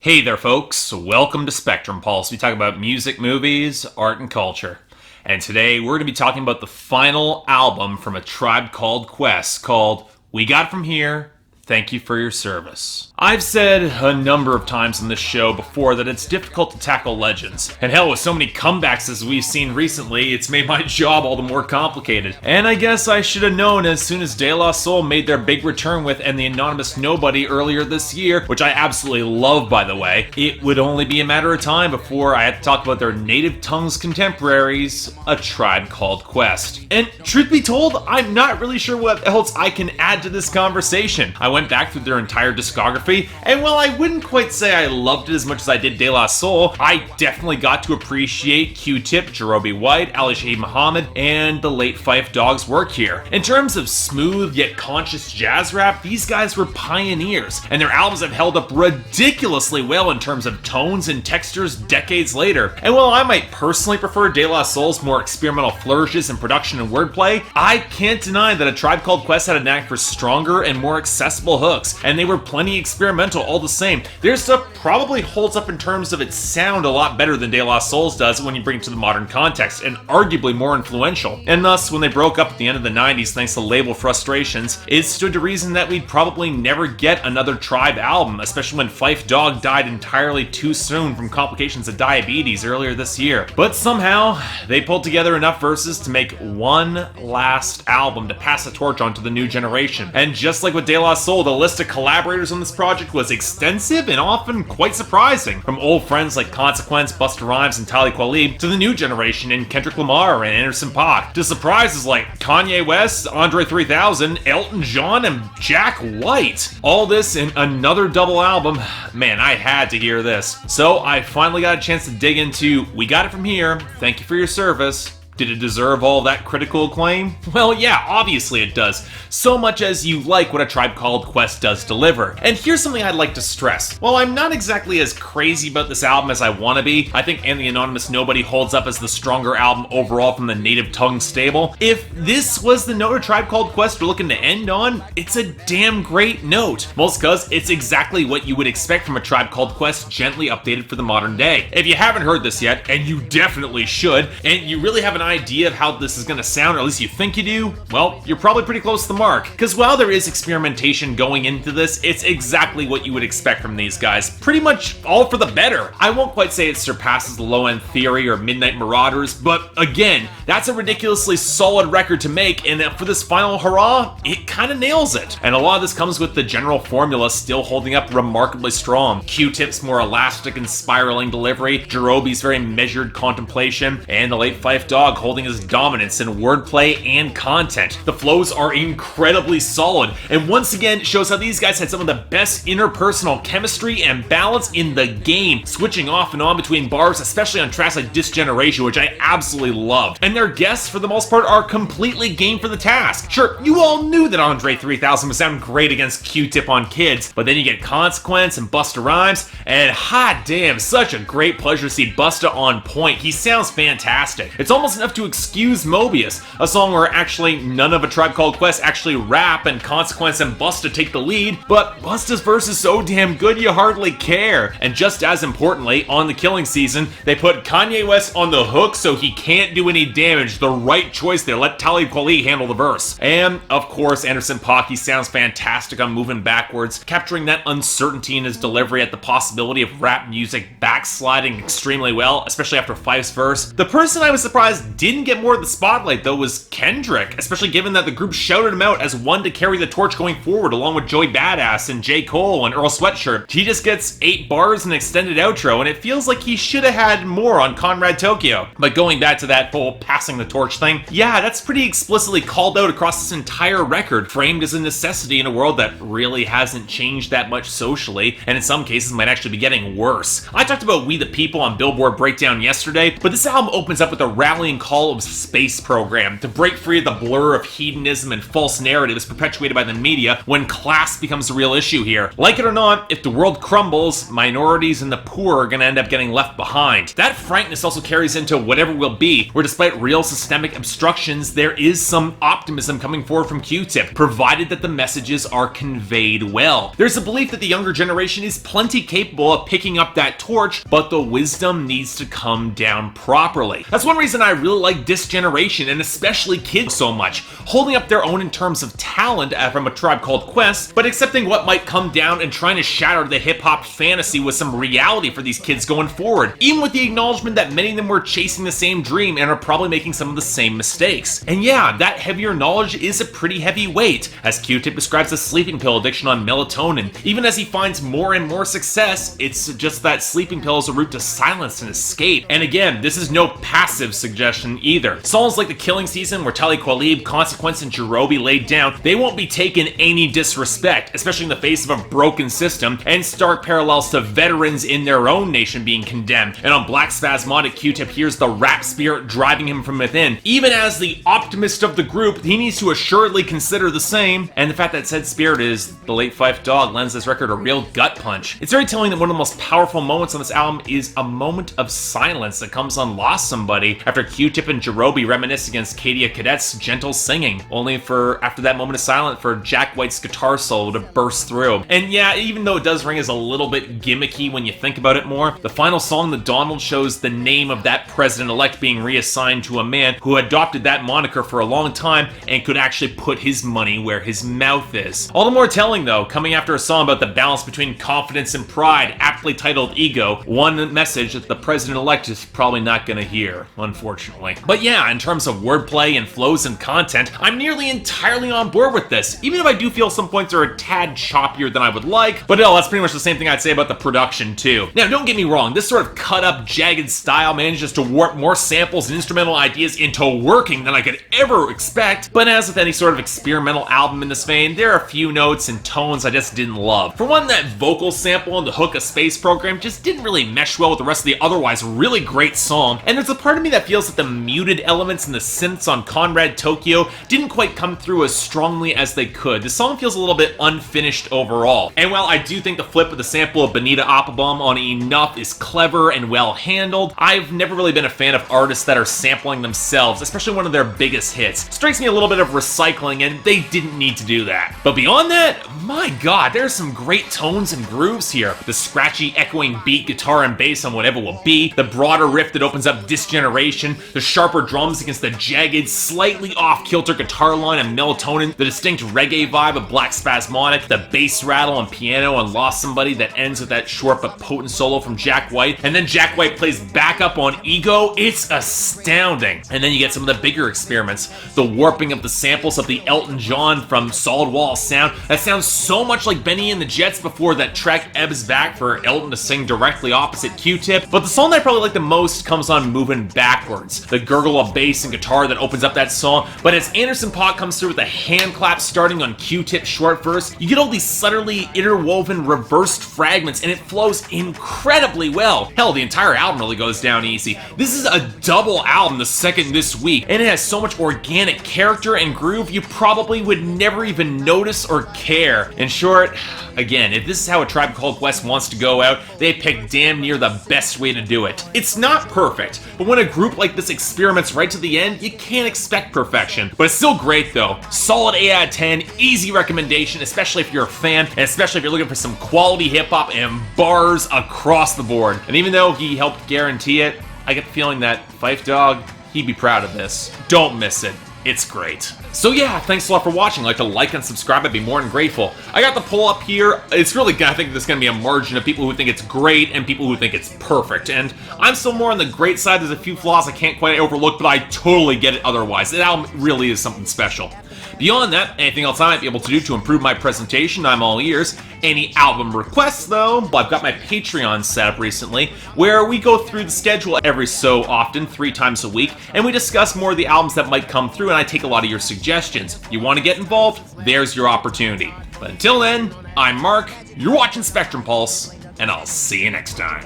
Hey there, folks. Welcome to Spectrum Pulse. We talk about music, movies, art, and culture. And today we're going to be talking about the final album from A Tribe Called Quest called We Got It From Here, Thank You for Your Service. I've said a number of times on this show before that it's difficult to tackle legends. And hell, with so many comebacks as we've seen recently, it's made my job all the more complicated. And I guess I should have known as soon as De La Soul made their big return with And the Anonymous Nobody earlier this year, which I absolutely love, by the way, it would only be a matter of time before I had to talk about their native tongues contemporaries, A Tribe Called Quest. And truth be told, I'm not really sure what else I can add to this conversation. I went back through their entire discography, and while I wouldn't quite say I loved it as much as I did De La Soul, I definitely got to appreciate Q-Tip, Jarobi White, Ali Shaheed Muhammad, and the late Phife Dawg's work here. In terms of smooth yet conscious jazz rap, these guys were pioneers, and their albums have held up ridiculously well in terms of tones and textures decades later. And while I might personally prefer De La Soul's more experimental flourishes in production and wordplay, I can't deny that A Tribe Called Quest had a knack for stronger and more accessible hooks, and they were plenty experimental all the same. Their stuff probably holds up in terms of its sound a lot better than De La Soul's does when you bring it to the modern context, and arguably more influential. And thus, when they broke up at the end of the 90s thanks to label frustrations, it stood to reason that we'd probably never get another Tribe album, especially when Phife Dawg died entirely too soon from complications of diabetes earlier this year. But somehow, they pulled together enough verses to make one last album to pass the torch on to the new generation. And just like with De La Soul, the list of collaborators on this project was extensive and often quite surprising, from old friends like Consequence, Busta Rhymes, and Talib Kweli, to the new generation in Kendrick Lamar and Anderson .Paak, to surprises like Kanye West, Andre 3000, Elton John, and Jack White. All this in another double album. Man, I had to hear this. So I finally got a chance to dig into We Got It From Here, Thank You for Your Service. Did it deserve all that critical acclaim? Well, yeah, obviously it does. So much as you like what A Tribe Called Quest does deliver. And here's something I'd like to stress. While I'm not exactly as crazy about this album as I want to be, I think And the Anonymous Nobody holds up as the stronger album overall from the native tongue stable. If this was the note A Tribe Called Quest were looking to end on, it's a damn great note. Most cause it's exactly what you would expect from A Tribe Called Quest gently updated for the modern day. If you haven't heard this yet, and you definitely should, and you really have an idea of how this is going to sound, or at least you think you do, well, you're probably pretty close to the mark. Because while there is experimentation going into this, it's exactly what you would expect from these guys. Pretty much all for the better. I won't quite say it surpasses the Low End Theory or Midnight Marauders, but again, that's a ridiculously solid record to make, and for this final hurrah, it kind of nails it. And a lot of this comes with the general formula still holding up remarkably strong. Q-Tip's more elastic and spiraling delivery, Jarobi's very measured contemplation, and the late Phife Dawg holding his dominance in wordplay and content. The flows are incredibly solid, and once again shows how these guys had some of the best interpersonal chemistry and balance in the game, switching off and on between bars, especially on tracks like Disgeneration, which I absolutely loved. And their guests, for the most part, are completely game for the task. Sure, you all knew that Andre 3000 would sound great against Q-Tip on Kids, but then you get Consequence and Busta Rhymes, and hot damn, such a great pleasure to see Busta on point. He sounds fantastic. It's almost enough to excuse Mobius, a song where actually none of A Tribe Called Quest actually rap and Consequence and Busta take the lead, but Busta's verse is so damn good you hardly care. And just as importantly, on The Killing Season, they put Kanye West on the hook so he can't do any damage. The right choice there, let Talib Kweli handle the verse. And of course, Anderson .Paak, he sounds fantastic on Moving Backwards, capturing that uncertainty in his delivery at the possibility of rap music backsliding extremely well, especially after Phife's verse. The person I was surprised didn't get more of the spotlight though was Kendrick, especially given that the group shouted him out as one to carry the torch going forward along with Joey Badass and J. Cole and Earl Sweatshirt. He just gets 8 bars and an extended outro, and it feels like he should have had more on Conrad Tokyo. But going back to that whole passing the torch thing, yeah, that's pretty explicitly called out across this entire record, framed as a necessity in a world that really hasn't changed that much socially, and in some cases might actually be getting worse. I talked about We the People on Billboard Breakdown yesterday, but this album opens up with a rallying rallying call of space program to break free of the blur of hedonism and false narratives perpetuated by the media when class becomes a real issue here. Like it or not, if the world crumbles, minorities and the poor are going to end up getting left behind. That frankness also carries into whatever will be, where despite real systemic obstructions, there is some optimism coming forward from Q-Tip, provided that the messages are conveyed well. There's a belief that the younger generation is plenty capable of picking up that torch, but the wisdom needs to come down properly. That's one reason I really like this generation, and especially kids so much, holding up their own in terms of talent from A Tribe Called Quest, but accepting what might come down and trying to shatter the hip-hop fantasy with some reality for these kids going forward, even with the acknowledgement that many of them were chasing the same dream and are probably making some of the same mistakes. And yeah, that heavier knowledge is a pretty heavy weight, as Q-Tip describes the sleeping pill addiction on melatonin. Even as he finds more and more success, it's just that sleeping pill is a route to silence and escape. And again, this is no passive suggestion either. Songs like The Killing Season, where Talib Kweli, Consequence, and Jerobi laid down, they won't be taken any disrespect, especially in the face of a broken system, and stark parallels to veterans in their own nation being condemned. And on Black Spasmodic, Q-Tip hears the rap spirit driving him from within. Even as the optimist of the group, he needs to assuredly consider the same, and the fact that said spirit is the late Phife Dawg lends this record a real gut punch. It's very telling that one of the most powerful moments on this album is a moment of silence that comes on Lost Somebody after Q-Tip and Jerobi reminisce against Kadia Cadet's gentle singing, only for, after that moment of silence, for Jack White's guitar solo to burst through. And yeah, even though it does ring as a little bit gimmicky when you think about it more, the final song, The Donald, shows the name of that president-elect being reassigned to a man who adopted that moniker for a long time and could actually put his money where his mouth is. All the more telling though, coming after a song about the balance between confidence and pride, aptly titled Ego, one message that the president-elect is probably not gonna hear, unfortunately. But yeah, in terms of wordplay and flows and content, I'm nearly entirely on board with this, even if I do feel some points are a tad choppier than I would like, but no, that's pretty much the same thing I'd say about the production too. Now, don't get me wrong, this sort of cut-up, jagged style manages to warp more samples and instrumental ideas into working than I could ever expect, but as with any sort of experimental album in this vein, there are a few notes and tones I just didn't love. For one, that vocal sample and the hook of Space Program just didn't really mesh well with the rest of the otherwise really great song, and there's a part of me that feels that the muted elements and the synths on Conrad Tokyo didn't quite come through as strongly as they could. The song feels a little bit unfinished overall, and while I do think the flip of the sample of Bonita Applebaum on Enough is clever and well handled, I've never really been a fan of artists that are sampling themselves, especially one of their biggest hits. Strikes me a little bit of recycling, and they didn't need to do that. But beyond that, my god, there's some great tones and grooves here. The scratchy, echoing beat, guitar, and bass on whatever will be, the broader riff that opens up Disgeneration, the sharper drums against the jagged, slightly off-kilter guitar line and Melatonin, the distinct reggae vibe of Black Spasmodic, the bass rattle on piano on Lost Somebody that ends with that short but potent solo from Jack White, and then Jack White plays backup on Ego. It's astounding. And then you get some of the bigger experiments, the warping of the samples of the Elton John from Solid Wall sound that sounds so much like Benny and the Jets before that track ebbs back for Elton to sing directly opposite Q-Tip. But the song that I probably like the most comes on Movin' Backwards, the gurgle of bass and guitar that opens up that song. But as Anderson Paak comes through with a hand clap starting on Q-Tip's short verse, you get all these subtly interwoven reversed fragments, and it flows incredibly well. Hell, the entire album really goes down easy. This is a double album the second this week, and it has so much organic character and groove you probably would never even notice or care. In short, again, if this is how A Tribe Called Quest wants to go out, they picked damn near the best way to do it. It's not perfect, but when a group like this experiments right to the end, you can't expect perfection. But it's still great though. Solid 8 out of 10, easy recommendation, especially if you're a fan, and especially if you're looking for some quality hip-hop and bars across the board. And even though he helped guarantee it, I get the feeling that Phife Dawg, he'd be proud of this. Don't miss it. It's great. So yeah, thanks a lot for watching. Like to like and subscribe, I'd be more than grateful. I got the poll up here. It's really, I think there's gonna be a margin of people who think it's great and people who think it's perfect. And I'm still more on the great side. There's a few flaws I can't quite overlook, but I totally get it otherwise. The album really is something special. Beyond that, anything else I might be able to do to improve my presentation, I'm all ears. Any album requests, though, well, I've got my Patreon set up recently, where we go through the schedule every so often, 3 times a week, and we discuss more of the albums that might come through, and I take a lot of your suggestions. You want to get involved? There's your opportunity. But until then, I'm Mark, you're watching Spectrum Pulse, and I'll see you next time.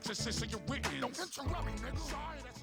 synopsis is so you're witness. Don't interrupt me, nigga. Sorry, that's